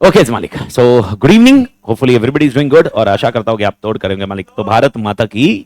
Okay मालिक, so good evening, hopefully everybody is doing good और आशा करता हूं कि आप तोड़ करेंगे मालिक। तो भारत माता की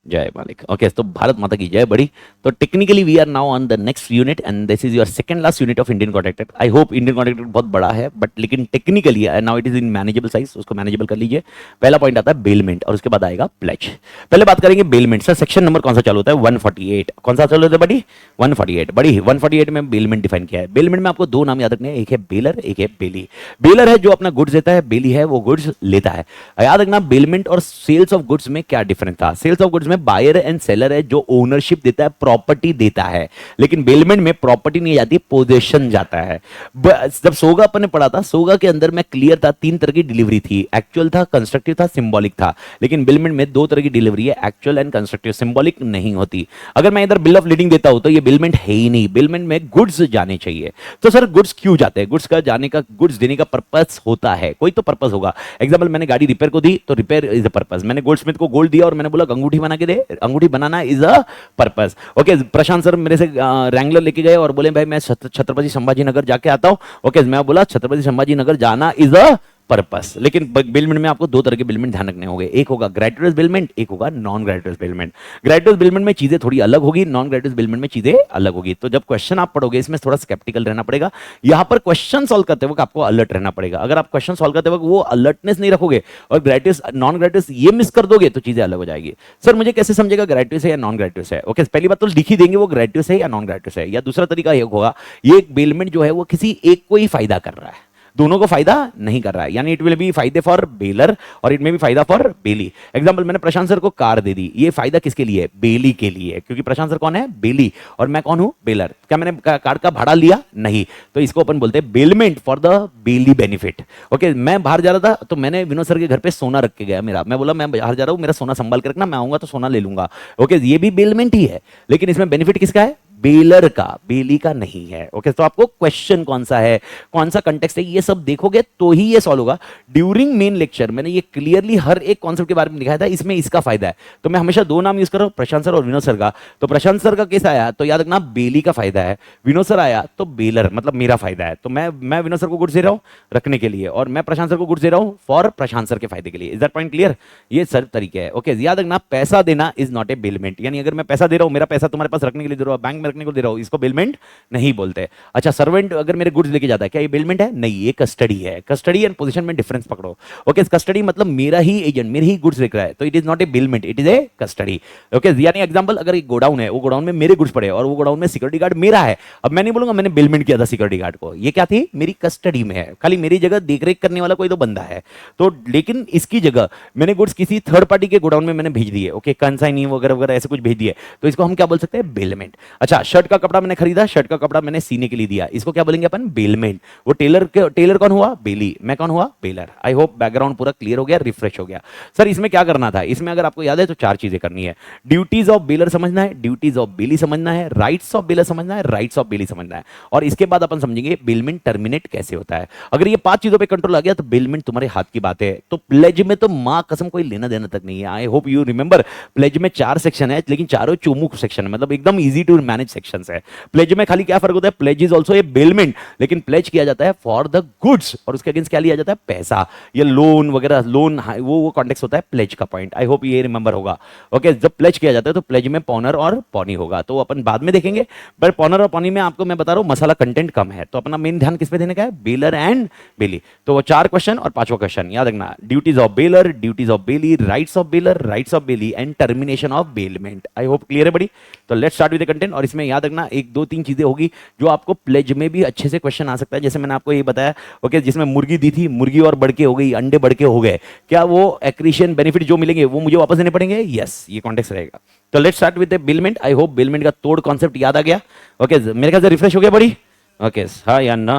जय मालिक। ओके, तो भारत माता की जय बड़ी। तो technically we are now on the next unit and this is your second last unit of Indian contractor. I hope Indian contractor बहुत बड़ा है बट लेकिन technically now it is in manageable size, उसको मैनेजेबल कर लीजिए। पहला point आता है बेलमेंट और उसके बाद आएगा प्लेज। पहले बात करेंगे बेलमेंट। सर सेक्शन नंबर कौन सा चालू होता है? 148। कौन सा चालू होता है बड़ी? 148। बड़ी 148 में बेलमेंट डिफाइन किया है। बेलमेंट में आपको दो नाम याद रखने हैं, एक है बेलर, एक है बेली। बेलर है जो अपना गुड्स देता है, बेली है वो गुड्स लेता है। याद रखना बेलमेंट और सेल्स ऑफ गुड्स में क्या डिफरेंस था। सेल्स ऑफ गुड्स में बायर एंड सेलर है जो ओनरशिप देता है, प्रॉपर्टी देता है, लेकिन बेलमेंट में प्रॉपर्टी नहीं जाती, पोजेशन जाता है। जब सोगा अपन ने पढ़ा था, सोगा के अंदर में क्लियर था तीन तरह की डिलीवरी थी, एक्चुअल था, कंस्ट्रक्टिव था, सिंबॉलिक था। लेकिन बेलमेंट में दो तरह की डिलीवरी है, एक्चुअल एंड कंस्ट्रक्टिव, सिंबॉलिक नहीं होती। अगर मैं इधर बिल ऑफ लीडिंग देता हूं तो ये बेलमेंट है ही नहीं। बेलमेंट में गुड्स जाने चाहिए। तो सर गुड्स क्यों जाते हैं? गुड्स का जाने का, गुड्स देने का पर्पस होता है, कोई तो पर्पस होगा। एग्जाम्पल, मैंने गाड़ी रिपेयर को दी तो रिपेयर इज अ पर्पस। मैंने गोल्डस्मिथ को गोल्ड दिया और मैंने बोला अंगूठी बना के दे, अंगूठी बनाना is a purpose. Okay, Prashant sir मेरे से रैंगलर लेके गए और बोले भाई मैं छत्रपति संभाजी नगर जाके आता हूं। ओके, मैं बोला छत्रपति संभाजी नगर जाना इज अ पर्पस। लेकिन बिलमेंट में आपको दो तरह के बिलमेंट ध्यान रखने होंगे, एक होगा ग्रेटुइटस बिलमेंट, एक होगा नॉन ग्रेटुइटस बिलमेंट। ग्रेटुइटस बिलमेंट में चीजें थोड़ी अलग होगी, नॉन ग्रेटुइटस बिलमेंट में चीजें अलग होगी। तो जब क्वेश्चन आप पढ़ोगे इसमें थोड़ा स्केप्टिकल रहना पड़ेगा। यहां पर क्वेश्चन सॉल्व करते वक्त आपको अलर्ट रहना पड़ेगा। अगर आप क्वेश्चन सॉल्व करते वक्त वो अलर्टनेस नहीं रखोगे और ग्रेटुइटस नॉन ग्रेटुइटस ये मिस कर दोगे तो चीजें अलग हो जाएगी। सर मुझे कैसे समझेगा ग्रेटुइटस है या नॉन ग्रेटुइटस है? ओके, पहली बात तो लिख ही देंगे वो ग्रेटुइटस है या नॉन ग्रेटुइटस है। या दूसरा तरीका ये होगा, ये एक बेलमेंट जो है वो किसी एक को ही फायदा कर रहा है, दोनों को फायदा नहीं कर रहा है। यानी इट विल बी फायदे फॉर बेलर और इट में भी फायदा फॉर बेली। एग्जांपल, मैंने प्रशांत सर को कार दे दी, ये फायदा किसके लिए? बेली के लिए, क्योंकि प्रशांत सर कौन है? बेली और मैं कौन हूं? बेलर। क्या मैंने कार का भाड़ा लिया? नहीं। तो इसको अपन बोलते हैं bailment for the belly benefit. Okay, मैं बाहर जा रहा था तो मैंने विनोद सर के घर पे सोना रख के गया मेरा, मैं बोला मैं बाहर जा रहा हूं, मेरा सोना संभाल के रखना, मैं आऊंगा तो सोना ले लूंगा। ओके, ये भी बेलमेंट ही है, लेकिन इसमें बेनिफिट किसका है? बेलर का, बेली का नहीं है। ओके, तो आपको क्वेश्चन कौन सा है, कौन सा कंटेक्स्ट है, ये सब देखोगे तो ही ये सॉल्व होगा। ड्यूरिंग मेन लेक्चर मैंने ये क्लियरली हर एक कॉन्सेप्ट के बारे में दिखाया था, इसमें इसका फायदा है। तो मैं हमेशा दो नाम यूज कर रहा हूं, प्रशांत सर और विनोद सर का। तो प्रशांत सर का केस आया तो याद रखना बेली का फायदा है, विनोद सर आया तो बेलर मतलब मेरा फायदा है। तो मैं विनोद सर को गुड्स दे रहा हूं रखने के लिए और मैं प्रशांत सर को गुड्स दे रहा हूं फॉर प्रशांत सर के फायदे के लिए। Is that point clear? ये सर तरीके है। ओके, याद रखना पैसा देना इज नॉट ए बेलमेंट। यानी अगर मैं पैसा दे रहा हूं, मेरा पैसा तुम्हारे पास रखने के लिए दे रहा हूं, बैंक में रखने को दे रहा हूं, इसको बेलमेंट नहीं बोलते। अच्छा, सर्वेंट अगर मेरे गुड्स लेके जाता है, क्या ये बेलमेंट है? नहीं, ये कस्टडी है। कस्टडी एंड पोजीशन में डिफरेंस पकड़ो। ओके, कस्टडी मतलब मेरा ही एजेंट, मेरे ही गुड्स लेकर रहा है, तो it is not a bailment, it is a custody. Okay, यानी एग्जांपल, अगर एक गोडाउन है, वो गोडाउन में मेरे गुड्स पड़े और वो गोडाउन में सिक्योरिटी गार्ड मेरा है। अब मैं नहीं बोलूंगा मैंने बेलमेंट किया था सिक्योरिटी गार्ड को, ये क्या थी? मेरी कस्टडी में है, खाली मेरी जगह देखरेख करने वाला कोई तो बंदा है। तो लेकिन इसकी जगह मैंने गुड्स किसी थर्ड पार्टी के गोडाउन में मैंने भेज दिए, ओके, कंसाइनी वगैरह वगैरह ऐसे कुछ भेज दिए, तो इसको हम क्या बोल सकते हैं? बेलमेंट। अच्छा, शर्ट का कपड़ा मैंने खरीदा, शर्ट का कपड़ा मैंने सीने के लिए दिया, इसको क्या बोलेंगे अपन? बेलमेंट। वो टेलर कौन हुआ? बेली। मैं कौन हुआ? बेलर। आई होप बैकग्राउंड पूरा क्लियर हो गया, रिफ्रेश हो गया। सर इसमें क्या करना था? इसमें अगर आपको याद है तो चार चीजें करनी है। ड्यूटीज ऑफ बेलर समझना है, ड्यूटीज ऑफ बेली समझना है, राइट्स ऑफ बेलर समझना है, राइट्स ऑफ बेली समझना है, और इसके बाद अपन समझेंगे बेलमेंट टर्मिनेट कैसे होता है। अगर ये पांच चीजों पे कंट्रोल आ गया तो बेलमेंट तुम्हारे हाथ की बात है। तो प्लेज में तो मां कसम कोई लेना देना तक नहीं है। I hope you remember, pledge में चार सेक्शन है लेकिन चारों चुमुक सेक्शन है, मतलब एकदम इजी टू मैनेज सेक्शन है। प्लेज में खाली क्या फर्क होता है? Pledge is also a bailment, लेकिन प्लेज किया जाता है फॉर द गुड्स और उसके अगेंस्ट क्या लिया जाता है? पैसा। ये लोन वगैरह, लोन वो कॉन्टेक्स्ट होता है प्लेज का पॉइंट। आई होप ये रिमेंबर होगा। ओके, जब प्लेज किया जाता है तो प्लेज में पॉनर और पॉनी होगा, तो अपन बाद में देखेंगे। पर पॉनर और पॉनी में आपको मैं बता रहा हूं मसाला कंटेंट कम है, तो अपना मेन ध्यान किस पे देने का है? बेलर एंड बेली। तो वो चार क्वेश्चन और पांचवा क्वेश्चन याद रखना, duties of bailor, duties of Bailey, rights of bailor, rights of Bailey and termination of bailment. I hope clear है बड़ी। तो let's start with the content. और इसमें याद रखना एक दो तीन चीजें होगी जो आपको प्लेज में भी अच्छे से क्वेश्चन आ सकता है। जैसे मैंने आपको ये बताया, ओके, जिसमें मुर्गी दी थी, मुर्गी और बढ़ के हो गई, अंडे बढ़ के हो गए, क्या वो एक्रीशियन बेनिफिट जो मिलेंगे वो मुझे वापस देने पड़ेंगे? यस, ये कॉन्टेक्स्ट रहेगा। तो let's start with the bailment. I hope bailment का तोड़ कॉन्सेप्ट याद आ गया। ओके, मेरे ख्याल से रिफ्रेश हो गया बड़ी। ओके, हाँ या ना?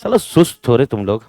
चलो सुस्त हो रहे तुम लोग।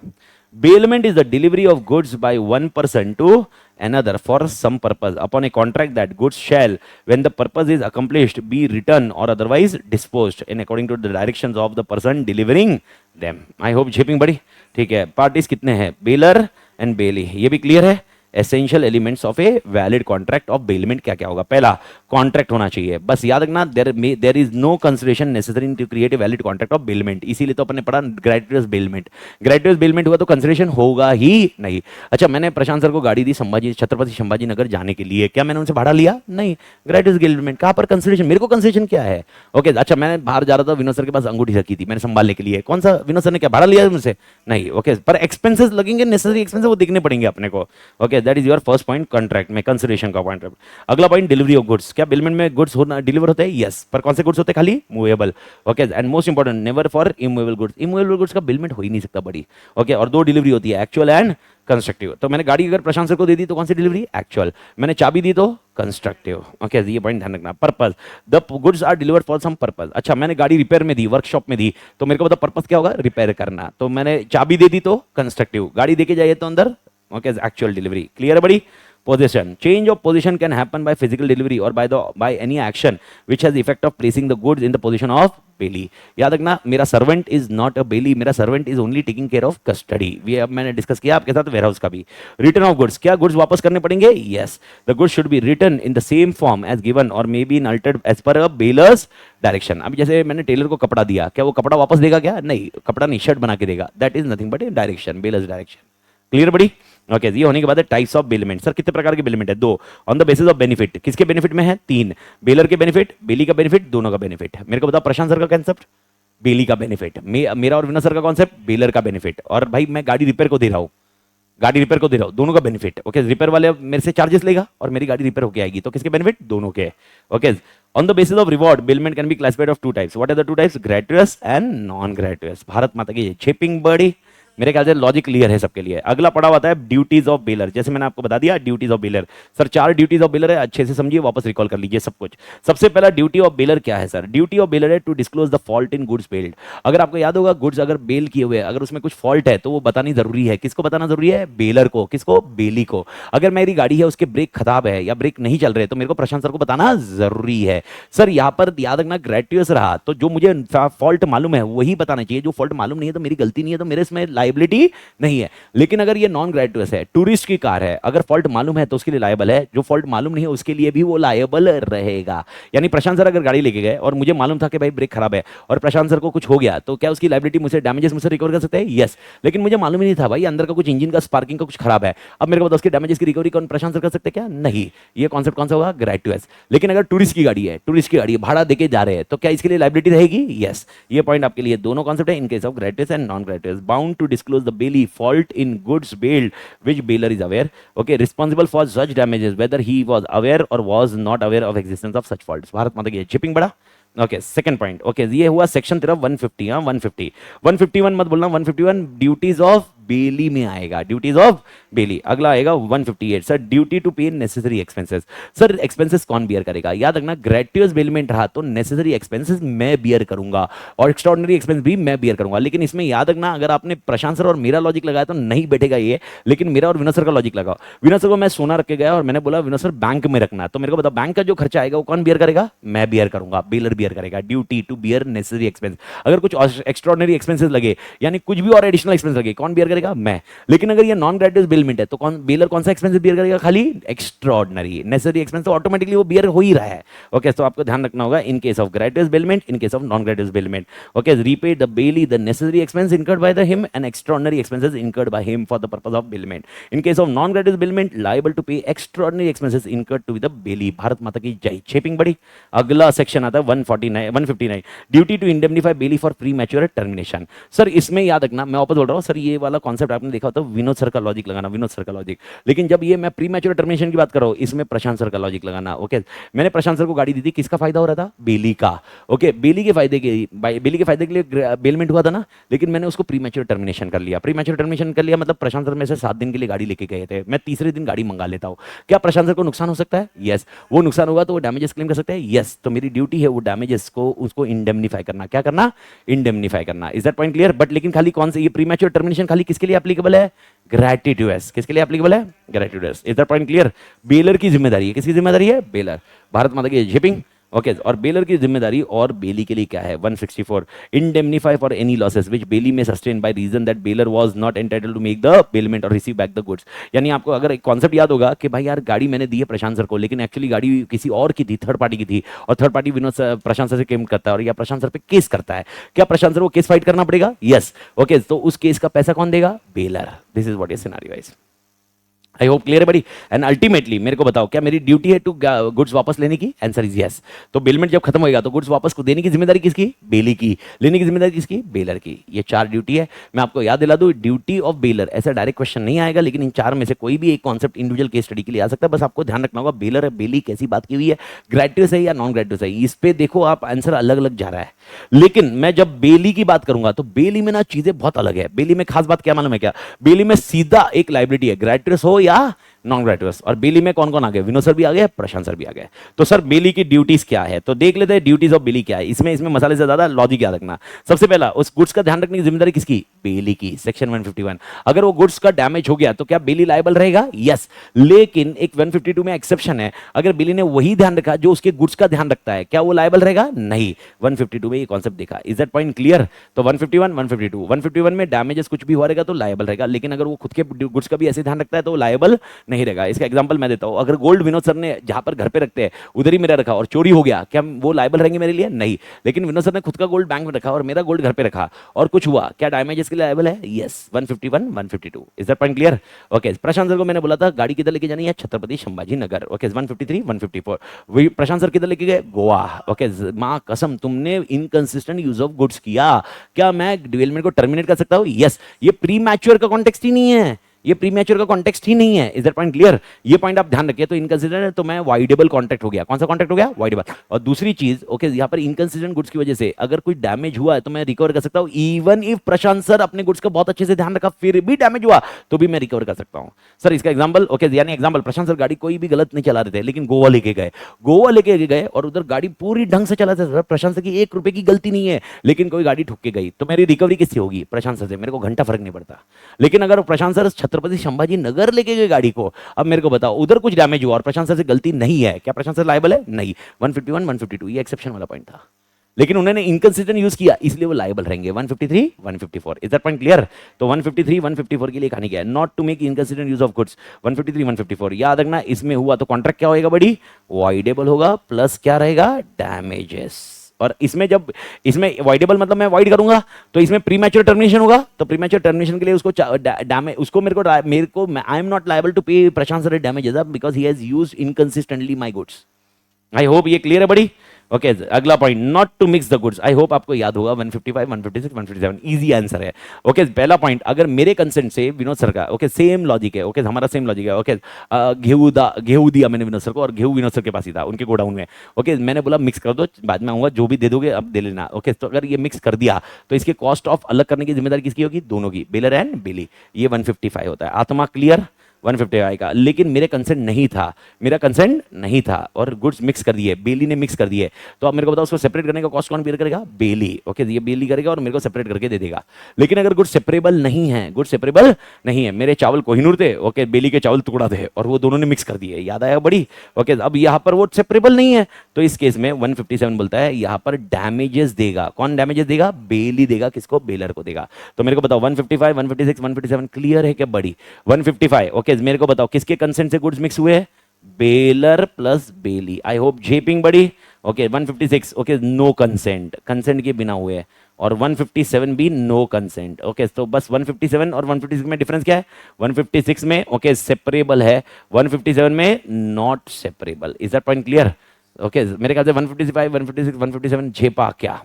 Bailment is the delivery of goods by one person to another for some purpose upon a contract that goods shall, when the purpose is accomplished, be returned or otherwise disposed in according to the directions of the person delivering them. I hope झेपिंग बड़ी ठीक है। Parties कितने हैं? Baler and बेली, ये भी clear है। Essential elements of A valid contract of bailment क्या क्या होगा? पहला, कॉन्ट्रैक्ट होना चाहिए, बस याद रखना, there is no consideration necessary to create a valid contract of bailment, इसीलिए तो अपने पढ़ा ग्रेटुइटस बेलमेंट। ग्रेटुइटस बेलमेंट हुआ तो कंसिडरेशन होगा ही नहीं। अच्छा, मैंने प्रशांत सर को गाड़ी दी छत्रपति संभाजी नगर जाने के लिए, क्या मैंने उनसे भाड़ा लिया? नहीं। ग्रेटुइटस बेलमेंट, कहां पर कंसिडरेशन? मेरे को कंसिडरेशन क्या है? ओके, अच्छा मैंने बाहर जा रहा था, विनोद सर के पास अंगूठी रखी थी मैंने संभालने के लिए, कौन सा विनोद सर ने क्या भाड़ा लिया मुझसे? नहीं। ओके, पर एक्सपेंसेस लगेंगे, नेसेसरी एक्सपेंसेस वो देखने पड़ेंगे अपने को। Okay, that is your first point contract में कंसिडरेशन का पॉइंट। अगला पॉइंट, डिलीवरी ऑफ गुड्स। क्या बेलमेंट में गुड्स होना डिलीवर होते हैं? यस, पर कौन से गुड्स होते हैं? खाली movable. Okay, and most important, never for immovable goods. Immovable goods का बेलमेंट हो ही नहीं सकता बड़ी। ओके, और दो डिलीवरी होती है, एक्चुअल एंड कंस्ट्रक्टिव। तो मैंने गाड़ी अगर प्रशांत सर को दे दी तो कौन सी डिलीवरी? एक्चुअल। मैंने चाबी दी तो कंस्ट्रक्टिव। ओके, ये पॉइंट ध्यान रखना। Purpose, the goods are delivered for some purpose. अच्छा, मैंने गाड़ी रिपेयर में दी, वर्कशॉप में दी, तो मेरे को पता पर्पस क्या होगा? रिपेयर करना। तो मैंने चाबी दे दी तो कंस्ट्रक्टिव, गाड़ी देके जाइए तो अंदर, ओके, एक्चुअल डिलीवरी। क्लियर है बड़ी? Possession, change of position can happen by physical delivery or by any action which has the effect of placing the goods in the position of bailey. याद रखना, मेरा सर्वेंट इज नॉट अ बेली, मेरा servant is only taking care of custody. ये अब मैंने discuss किया आपके साथ वेयर हाउस का भी। रिटर्न ऑफ गुड्स, क्या गुड्स वापस करने पड़ेंगे? Yes, the goods should be return in the same form as given और may be in altered as per a बेलर्स direction. अब जैसे मैंने टेलर को कपड़ा दिया, क्या वो कपड़ा वापस देगा? क्या नहीं, कपड़ा नहीं, शर्ट बना के देगा। That is nothing but a direction, bailor's direction. Clear buddy? Okay, ये होने के बाद टाइप्स ऑफ बेलमेंट। सर कितने प्रकार के बेलमेंट है? दो। On the basis of benefit, किसके बेनिफिट में है? तीन। बेलर के बेनिफिट, बेली का बेनिफिट, दोनों का बेनिफिट। मेरे को बताओ प्रशांत सर का कंसेप्ट, बेली का बेनिफिट। मेरा और विनोद सर का कॉन्सेप्ट, बेलर का बेनिफिट। और भाई मैं गाड़ी रिपेयर को दे रहा हूँ, गाड़ी रिपेयर को दे रहा हूँ, दोनों का बेनिफिट। ओके, रिपेयर वाले मेरे से चार्जेस लेगा और मेरी गाड़ी रिपेयर होके आएगी, तो किसके बेनिफिट? दोनों के। Okay, on the basis of reward, bailment can be classified of two types. What are the two types? Gratuitous and non gratuitous. Bharat माता की शिपिंग बड़ी। मेरे ख्याल से लॉजिक क्लियर है सबके लिए। अगला पड़ा हुआ है ड्यूटीज ऑफ बेलर। जैसे मैंने आपको बता दिया duties of baler. Sir 4 duties of bailor है, अच्छे से समझिए, वापस रिकॉल कर लीजिए सब कुछ। सबसे पहला ड्यूटी ऑफ बेलर क्या है सर? ड्यूटी ऑफ बेलर है to disclose the fault in goods bailed. अगर आपको याद होगा, गुड्स अगर बेल किए हुए, अगर उसमें कुछ फॉल्ट है तो वो बतानी जरूरी है। किसको बताना जरूरी है? बेलर को। किसको? बेली को। अगर मेरी गाड़ी है, उसके ब्रेक खराब है या ब्रेक नहीं चल रहे, तो मेरे को प्रशांत सर को बताना जरूरी है। सर यहाँ पर याद रखना, ग्रेटुइटस रहा तो जो मुझे फॉल्ट मालूम है वही बताना चाहिए। जो फॉल्ट मालूम नहीं है तो मेरी गलती नहीं है, तो मेरे इसमें लाइबिलिटी नहीं है। लेकिन अगर ये नॉन ग्रेटुइटस है, टूरिस्ट की कार है, अगर फॉल्ट मालूम है तो उसके लिए लायबल है, जो फॉल्ट मालूम नहीं है उसके लिए भी वो लायबल रहेगा। यानी प्रशांत सर अगर गाड़ी लेके गए और मुझे मालूम था कि भाई ब्रेक खराब है और प्रशांत सर को कुछ हो गया, तो क्या उसकी लायबिलिटी मुझे डैमेजेस मुझसे रिकवर कर सकते हैं? यस। लेकिन मुझे मालूम ही नहीं था भाई अंदर का कुछ इंजन का स्पार्किंग का कुछ खराब है, अब मेरे को उसके डैमेजेस की रिकवरी कौन? प्रशांत सर कर सकते क्या? नहीं। ये कॉन्सेप्ट कौन सा होगा? ग्रेटुइटस। लेकिन अगर टूरिस्ट की गाड़ी है, टूरिस्ट की गाड़ी है, भाड़ा देके जा रहे हैं, तो क्या इसके लिए लायबिलिटी रहेगी? यस। ये पॉइंट आपके लिए दोनों कॉन्सेप्ट है in case of gratuitous and non gratuitous. Bound to disclose the bailee fault in goods bailed which bailor is aware, okay, responsible for such damages whether he was aware or was not aware of existence of such faults। Bharat माता की shipping बड़ा। Okay, second point. Okay, ये हुआ section तेरा 150। हाँ, 150 151 मत बोलना, 151 duties of बेली में आएगा, ड्यूटीज ऑफ बेली। अगला आएगा 158 सर, ड्यूटी टू पे नेसेसरी एक्सपेंसेस। सर एक्सपेंसेस कौन बियर करेगा? याद रखना, ग्रेटुइटस बेलमेंट रहा तो नेसेसरी एक्सपेंसेस मैं बियर करूंगा और एक्स्ट्राऑर्डिनरी एक्सपेंस भी मैं बियर करूंगा। लेकिन इसमें याद रखना, अगर आपने प्रशांत सर और मेरा लॉजिक लगाया तो नहीं बैठेगा ये, लेकिन मेरा और विनोद सर का लॉजिक लगाओ। विनोद सर को मैं सोना रख के गया और मैंने बोला विनोद सर बैंक में रखना, तो मेरे को बता बैंक का जो खर्चा आएगा वो कौन बियर करेगा? मैं बियर करूंगा, बेलर बियर करेगा। Duty to bear necessary expense. अगर कुछ एक्स्ट्राऑर्डिनरी एक्सपेंसेस लगे, यानी कुछ भी और एडिशनल एक्सपेंस लगे, कौन बियर करेगा? मैं। लेकिन अगर ये नॉन ग्रेटुइटस बेलमेंट है तो कौन बेलर कौन सा एक्सपेंस बियर करेगा? खाली एक्स्ट्राऑर्डिनरी। नेसेसरी एक्सपेंस तो ऑटोमेटिकली वो बियर हो ही रहा है। ओके, तो आपको ध्यान रखना होगा in case of gratuitous bailment, in case of non gratuitous bailment. Okay, repay the bailee the necessary expense incurred by the him and extraordinary expenses incurred by him for the purpose of bailment. In case of non gratuitous bailment, liable to pay extraordinary expenses incurred to the bailey। Bharat माता की जय। Shaping बड़ी। अगला section आता है 159 duty to indemnify bailee for premature termination. Sir इसमें याद रखना, मैं वापस बोल रहा हूँ सर, ये वाला कॉन्सेप्ट आपने देखा होता है, विनोद सर का लॉजिक लगाना, विनोद सर का लॉजिक। लेकिन जब ये मैं प्रीमैच्योर टर्मिनेशन की बात कर रहा हूँ, इसमें प्रशांत सर का लॉजिक लगाना। ओके, मैंने प्रशांत सर को गाड़ी दी थी, किसका फायदा हो रहा था? बेली का। ओके, बेली के फायदे के लिए बेलमेंट हुआ था ना, लेकिन मैंने उसको प्रीमैच्योर टर्मिनेशन कर लिया। प्रीमैच्योर टर्मिनेशन कर लिया मतलब प्रशांत सर में से 7 दिन के लिए गाड़ी लेके गए थे, मैं तीसरे दिन गाड़ी मंगा लेता हूँ, क्या प्रशांत सर को नुकसान हो सकता है? यस। वो नुकसान होगा तो वो डैमेजेस क्लेम कर सकते हैं? यस। तो मेरी ड्यूटी है वो डैमेजेस को उसको इंडेमनीफाई करना। क्या करना? इंडेमनीफाई करना। Is that point clear? But लेकिन खाली कौन से, ये प्रीमैच्योर टर्मिनेशन खाली किसके लिए एप्लीकेबल है? ग्रेटिट्यूडस। किसके लिए एप्लीकेबल है? Gratuitous. Is that point clear? Bailor की जिम्मेदारी है। किसकी जिम्मेदारी है? बेलर। भारत माता की शिपिंग। ओके और बेलर की जिम्मेदारी और बेली के लिए क्या है 164 indemnify for any losses which bailee may sustain by reason that bailor was not entitled to make the bailment or receive back the goods. यानी आपको अगर एक कॉन्सेप्ट याद होगा कि भाई यार गाड़ी मैंने दी है प्रशांत सर को, लेकिन एक्चुअली गाड़ी किसी और की थी, थर्ड पार्टी की थी, और थर्ड पार्टी विनोद प्रशांत सर से क्लेम करता है और या प्रशांत सर पे केस करता है, क्या प्रशांत सर को केस फाइट करना पड़ेगा? यस। ओके तो उस केस का पैसा कौन देगा? Baler. This is what is scenario guys. I hope clear है बड़ी। एंड अल्टीमेटली मेरे को बताओ क्या मेरी ड्यूटी है टू गुड्स वापस लेने की? Answer is yes. तो बेलमेंट जब खत्म होएगा तो गुड्स वापस को देने की जिम्मेदारी किसकी? बेली की। लेने की जिम्मेदारी किसकी? बेलर की। ये चार ड्यूटी है। मैं आपको याद दिला दूं ड्यूटी ऑफ बेलर, ऐसा डायरेक्ट क्वेश्चन नहीं आएगा, लेकिन इन चार में से कोई भी एक कॉन्सेप्ट इंडिविजुअल केस स्टडी के लिए आ सकता है। बस आपको ध्यान रखना होगा बेलर है बेली कैसी बात की हुई है, ग्रेटिवस है या नॉन ग्रेटिवस है, इस पे देखो आप आंसर अलग अलग जा रहा है। लेकिन मैं जब बेली की बात करूंगा तो बेली में ना चीजें बहुत अलग है। बेली में खास बात क्या मालूम है क्या? बेली में सीधा एक लाइबिलिटी है, ग्रेटिवस हो या नॉन ग्रेटिवस। और बेली में कौन कौन आ गए? विनोद सर भी आ गए, प्रशांत सर भी आ गए। तो सर बेली की ड्यूटीज क्या है तो देख लेते हैं। ड्यूटीज ऑफ बेली क्या है? इसमें मसाले से ज्यादा लॉजिक याद रखना। सबसे पहला उस गुड्स का ध्यान रखने की जिम्मेदारी किसकी? बेली की। सेक्शन 151 अगर वो गुड्स का डैमेज हो गया तो क्या बेली लायबल रहेगा? यस। लेकिन एक 152 में एक्सेप्शन है, अगर बेली ने वही ध्यान रखा जो उसके गुड्स का ध्यान रखता है, क्या वो लायबल रहेगा? नहीं। 152 में ये कॉन्सेप्ट देखा। Is that point clear? तो 151 152 151 में डैमेजेस कुछ भी हो रहेगा तो लायबल रहेगा, लेकिन अगर वो खुद के गुड्स का भी ऐसे ध्यान रखता है तो लायबल नहीं रहेगा। इसका एग्जांपल मैं देता हूं, अगर गोल्ड विनोद सर ने जहां पर घर पे रखते हैं उधर ही मेरा रखा और चोरी हो गया, क्या वो लायबल रहेंगे मेरे लिए? नहीं। लेकिन विनोद सर ने खुद का गोल्ड बैंक में रखा और मेरा गोल्ड घर पे रखा और कुछ हुआ, क्या डैमेजेस के लिए लायबल है? Yes. 151 152 is that point clear? Okay Prashant sir को मैंने बोला था गाड़ी किधर लेके जानी है? छत्रपति संभाजी नगर। ओके 153 154 वही प्रशांत सर किधर लेके गए? गोवा। ओके मां कसम तुमने इनकंसिस्टेंट यूज ऑफ गुड्स किया, क्या मैं डेवलपमेंट को टर्मिनेट कर सकता हूं? यस। ये प्री मैच्योर का कॉन्टेक्स्ट ही नहीं है, ये प्रीमेच्योर का कॉन्टेक्स्ट ही नहीं है। Is that point clear? ये पॉइंट आप ध्यान रखिए। तो इनकंसिस्टेंट है तो मैं वाइडेबल कॉन्टेक्ट हो गया। कौन सा कॉन्टेक्ट हो गया? वाइडेबल। और दूसरी चीज ओके यहाँ पर इनकंसिस्टेंट गुड्स की वजह से अगर कोई डैमेज हुआ है तो मैं रिकवर कर सकता हूं। इवन इफ प्रशांत सर अपने गुड्स का बहुत अच्छे से ध्यान रखा फिर भी डैमेज हुआ तो भी मैं रिकवर कर सकता हूं। सर इसका एग्जांपल ओके यानी एग्जांपल प्रशांत सर गाड़ी कोई भी गलत नहीं चला रहे थे, लेकिन गोवा लेके गए, गोवा लेके गए और उधर गाड़ी पूरी ढंग से चला था। प्रशांत सर की 1 रुपए की गलती नहीं है, लेकिन कोई गाड़ी ठुक के गई तो मेरी रिकवरी किससे होगी? प्रशांत सर से। मेरे को घंटा फर्क नहीं पड़ता। लेकिन अगर प्रशांत सर छत्रपति संभाजी नगर लेके गए गाड़ी को, अब मेरे को बताओ उधर कुछ डैमेज हुआ और प्रशांत सर से गलती नहीं है, क्या प्रशांत सर लायबल है? नहीं। 151 152 ये एक्सेप्शन वाला पॉइंट था, लेकिन उन्होंने इनकंसिस्टेंट यूज किया इसलिए वो लायबल रहेंगे। 153 154 इज दैट पॉइंट क्लियर? तो 153 154 के लिए कहानी क्या है? Not to make inconsistent use of goods. 153 154 याद रखना। इसमें हुआ तो कॉन्ट्रैक्ट क्या होगा बड़ी? वाइडेबल होगा प्लस क्या रहेगा? डैमेजेस। और इसमें जब इसमें वाइडेबल मतलब मैं वाइड करूंगा तो इसमें प्रीमैच्योर टर्मिनेशन होगा, तो प्रीमैच्योर टर्मिनेशन के लिए उसको डैमेज उसको मेरे को I am not liable to pay Prashant sir damages because he has used inconsistently my goods. I hope ये क्लियर है बड़ी। ओके अगला point not to mix the goods. I hope आपको याद होगा 155 156 157 इजी आंसर है। ओके पहला point अगर मेरे कंसेंट से विनोद सर का ओके सेम लॉजिक है, ओके हमारा सेम लॉजिक है। ओके गेहूं दिया मैंने विनोद सर को और गेहूं विनोद सर के पास ही था उनके गोडाउन में। ओके मैंने बोला मिक्स कर दो, बाद में आऊंगा जो भी दे दोगे अब दे लेना। ओके तो अगर ये मिक्स कर दिया तो इसके कॉस्ट ऑफ अलग करने की जिम्मेदारी किसकी होगी? दोनों की, बेलर एंड बेली। ये 155 होता है। आत्मा क्लियर? 150 आएगा, लेकिन मेरे कंसेंट नहीं था, मेरा कंसेंट नहीं था और गुड्स मिक्स कर दिए, बेली ने मिक्स कर दिए, तो अब मेरे को बताओ उसको सेपरेट करने का कॉस्ट कौन बेयर करेगा? बेली। ओके ये बेली करेगा और मेरे को सेपरेट करके दे देगा। लेकिन अगर गुड्स सेपरेबल नहीं है, गुड्स सेपरेबल नहीं है, मेरे चावल कोहिनूर थे, ओके बेली के चावल टुकड़ा थे और वो दोनों ने मिक्स कर दिए, याद आया बड़ी? ओके अब यहाँ पर वो सेपरेबल नहीं है तो इस केस में 157 बोलता है यहाँ पर डैमेजेस देगा। कौन डैमेजेस देगा? बेली देगा। किसको? बेलर को देगा। तो मेरे को बताओ 155 156 157 क्लियर है क्या बड़ी? 155 ओके मेरे को बताओ किसके कंसेंट से गुड्स मिक्स हुए? Bailor plus bailee. I hope जेपिंग buddy. Okay 156 okay no consent, consent के बिना हुए, और 157 भी नो कंसेंट। ओके तो बस 157 और 156 में डिफरेंस क्या है? 156 में ओके सेपरेबल है, 157 में not separable. Is that point clear? Okay मेरे ख्याल से 155 156 157 झेपा क्या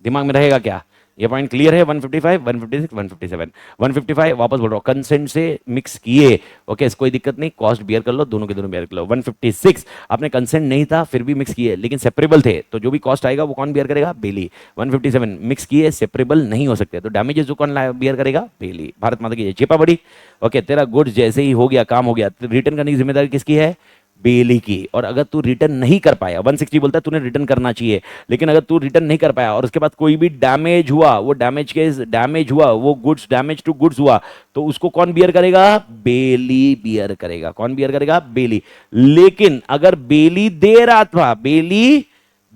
दिमाग में रहेगा क्या? ये पॉइंट क्लियर है? 155 156 157 155 वापस बोल रहा हूँ कंसेंट से मिक्स किए। ओके कोई दिक्कत नहीं, कॉस्ट बियर कर लो, दोनों के दोनों बियर कर लो। 156 आपने कंसेंट नहीं था फिर भी मिक्स किए लेकिन सेपरेबल थे, तो जो भी कॉस्ट आएगा वो कौन बियर करेगा? बेली। 157 मिक्स किए सेपरेबल नहीं हो सकते तो डैमेजेस जो कौन बियर करेगा? बेली। भारत माता की चेपा बड़ी। ओके तेरा गुड्स जैसे ही हो गया काम हो गया तो रिटर्न करने की जिम्मेदारी किसकी है? बेली की। और अगर तू रिटर्न नहीं कर पाया, 160 बोलता है तूने रिटर्न करना चाहिए, लेकिन अगर तू रिटर्न नहीं कर पाया और उसके बाद कोई भी डैमेज हुआ, वो डैमेज हुआ, वो गुड्स डैमेज टू गुड्स हुआ, तो उसको कौन बियर करेगा? बेली बियर करेगा। कौन बियर करेगा? बेली। लेकिन अगर बेली दे रहा था, बेली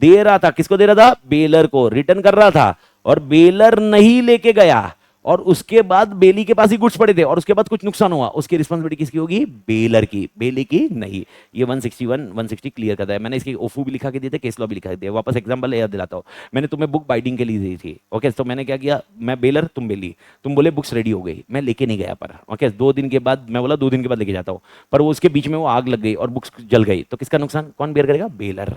दे रहा था, किसको दे रहा था? बेलर को, रिटर्न कर रहा था, और बेलर नहीं लेके गया, और उसके बाद बेली के पास ही गुड्स पड़े थे, और उसके बाद कुछ नुकसान हुआ, उसकी रिस्पांसिबिलिटी किसकी होगी? बेलर की, बेली की नहीं। ये 161 160 क्लियर करता है। मैंने इसकी ओफू भी लिखा के दिए थे, केस लॉ भी लिखा के दिया। वापस एग्जांपल याद दिलाता हूं, मैंने तुम्हें बुक बाइंडिंग के लिए दी थी, ओके। तो मैंने क्या किया, मैं बेलर, तुम बेली, तुम बोले बुक्स रेडी हो गई, मैं लेके नहीं गया पर, ओके। 2 दिन के बाद मैं बोला 2 दिन के बाद लेके जाता हूं, पर वो उसके बीच में वो आग लग गई और बुक्स जल गई, तो किसका नुकसान कौन बेयर करेगा? Baler.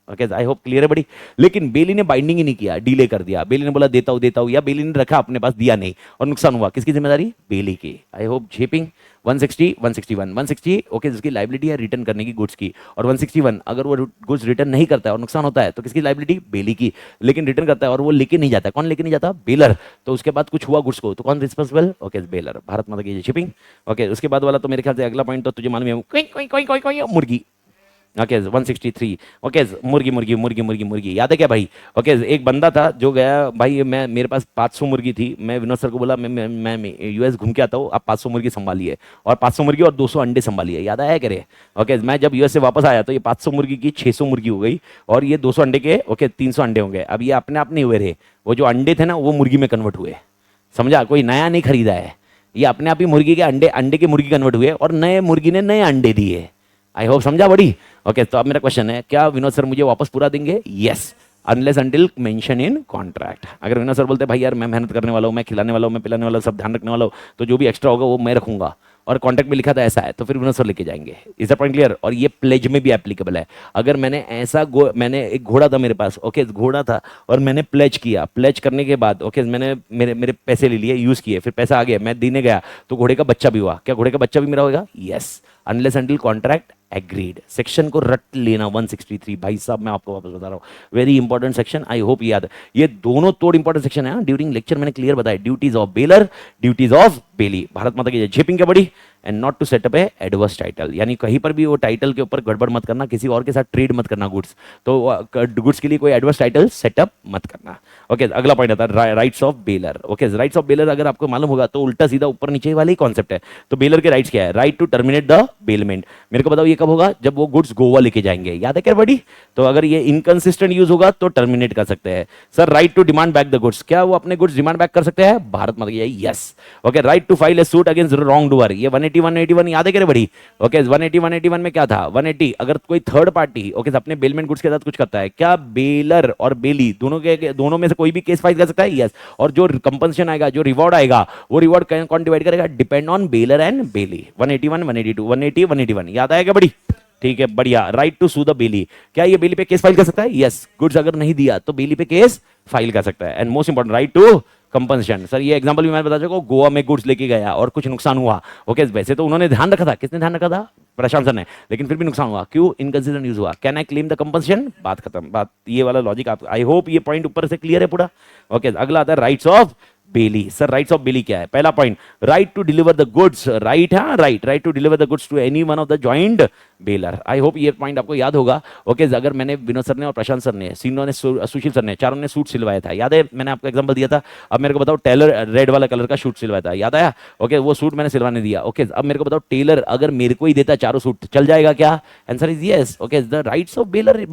Okay, I hope clear है बड़ी। लेकिन बेली ने बाइंडिंग ही नहीं किया, डिले कर दिया, बेली ने बोला देता हूं, या बेली ने रखा अपने पास, दिया नहीं, और नुकसान हुआ, किसकी जिम्मेदारी? बेली की। आई होप झेपिंग 160 161 160, ओके, जिसकी लाइबिलिटी है रिटर्न करने की गुड्स की, और 161 अगर वो गुड्स रिटर्न नहीं करता है और नुकसान होता है तो किसकी लाइबिलिटी? बेली की। लेकिन रिटर्न करता है और वो लेके नहीं जाता, कौन लेके नहीं जाता? बेलर। तो उसके बाद कुछ हुआ गुड्स को, तो कौन रिस्पांसिबल? Okay, baler. भारत माता की शिपिंग। ओके, उसके बाद वाला तो मेरे ख्याल से अगला पॉइंट तो तुझे मालूम है, मुर्गी। ओके 163, ओके, मुर्गी मुर्गी मुर्गी मुर्गी मुर्गी, याद है क्या भाई? ओके, एक बंदा था जो गया भाई, मैं मेरे पास 500 मुर्गी थी, मैं विनोद सर को बोला मैं यूएस घूम के आता हूँ, आप 500 मुर्गी संभालिए, और 500 मुर्गी और 200 अंडे संभालिए, याद आया करे? ओके, मैं जब यूएस से वापस आया तो ये 500 मुर्गी की 600 मुर्गी हो गई, और ये 200 अंडे के, ओके, 300 अंडे होंगे। अब ये अपने आप नहीं हुए रहे, वो जो अंडे थे ना वो मुर्गी में कन्वर्ट हुए, समझा? कोई नया नहीं खरीदा है, ये अपने आप ही मुर्गी के अंडे, अंडे के मुर्गी कन्वर्ट हुए, और नए मुर्गी ने नए अंडे दिए। आई होप समझा बड़ी। ओके, तो अब मेरा क्वेश्चन है, क्या विनोद सर मुझे वापस पूरा देंगे? Yes, unless until mention in contract. अगर विनोद सर बोलते भाई यार मैं मेहनत करने वाला हूँ, मैं खिलाने वाला हूँ, मैं पिलाने वाला हूँ, सब ध्यान रखने वाला हूँ, तो जो भी एक्स्ट्रा होगा वो मैं रखूंगा, और कॉन्ट्रैक्ट में लिखा था ऐसा है, तो फिर विनोद सर लेके जाएंगे। Is the point clear? और ये प्लेज में भी एप्लीकेबल है। अगर मैंने ऐसा मैंने एक घोड़ा था मेरे पास, ओके, घोड़ा था, और मैंने प्लेज किया, प्लेज करने के बाद ओके मैंने मेरे मेरे पैसे ले लिए, यूज किए, फिर पैसा आ गया, मैं देने गया, तो घोड़े का बच्चा भी हुआ, क्या घोड़े का बच्चा भी मेरा होगा? Yes, unless until contract agreed. Section को रट लेना 163, भाई साहब मैं आपको वापस बता रहा हूँ, very important section, I hope याद। ये दोनों तोड़ इंपॉर्टेंट सेक्शन है, ड्यूरिंग लेक्चर मैंने क्लियर बताया, duties of bailor, duties of bailee. Bharat माता की झेपिंग क्या बड़ी, and not to set up a adverse title, यानी कहीं पर भी वो टाइटल के ऊपर गड़बड़ मत करना, किसी और के साथ ट्रेड मत करना गुड्स, तो गुड्स के लिए कोई एडवर्स टाइटल सेटअप मत करना। ओके, अगला पॉइंट आता है rights of baler. Okay, rights of baler अगर आपको मालूम होगा तो उल्टा सीधा ऊपर नीचे वाले ही कॉन्सेप्ट है। तो बेलर के राइट्स क्या है? Right to terminate the bailment. मेरे को बताओ ये कब होगा? जब वो गुड्स गोवा लेके जाएंगे, याद है क्या बड़ी? तो अगर ये इनकंसिस्टेंट यूज होगा तो टर्मिनेट कर सकते हैं। Sir right to demand back the goods, क्या वो अपने गुड्स डिमांड बैक कर सकते हैं? भारत माता की yes. Okay, right to file a suit against wrongdoer, ये 180 181 याद है क्या बड़ी? ओके, 180 181 में क्या था? 180 अगर कोई थर्ड पार्टी ओके अपने बेलमेंट गुड्स के साथ कुछ करता है, क्या बेलर और बेली दोनों में से कोई भी केस फाइल कर सकता है? यस। और जो कंपनसेशन आएगा, जो रिवॉर्ड आएगा, वो रिवॉर्ड कौन डिवाइड करेगा? Depend on bailor and bailee. 181 182 180 181 याद आएगा बड़ी? ठीक है, बढ़िया। Right to sue the bailee, क्या ये बेली पे केस फाइल कर सकता है? यस। गुड्स अगर नहीं दिया तो बेली पे केस फाइल कर सकता है। And most important, right to compensation. Sir ये एग्जांपल भी मैंने बता चुका हूं, गोवा में गुड्स लेके गया और कुछ नुकसान हुआ, ओके, वैसे तो उन्होंने ध्यान रखा था, किसने ध्यान रखा था? प्रशांत सर ने, लेकिन फिर भी नुकसान हुआ, क्यों? इनकंसिस्टेंट यूज हुआ। Can I claim the compensation? बात खत्म। बात ये वाला लॉजिक आप, आई होप ये पॉइंट ऊपर से क्लियर है पूरा। ओके, अगला आता है rights of bailee. Sir rights of bailee क्या है? पहला point, right to deliver the goods, right है, right to deliver the goods to any one of the joint bailor. I hope ये पॉइंट आपको याद होगा। ओके, अगर मैंने विनोद सर ने और प्रशांत सर ने, सीनो ने, सुशील सर ने, चारों ने सूट सिलवाया था, याद है? मैंने आपको एग्जांपल दिया था। अब मेरे को बताओ, टेलर रेड वाला कलर का सूट सिलवाया था, याद आया? ओके, वो सूट मैंने सिलवाने दिया। ओके, अब मेरे को बताओ, टेलर अगर मेरे को ही देता चारों सूट, चल जाएगा क्या? Answer is yes. Okay, the rights of bailor,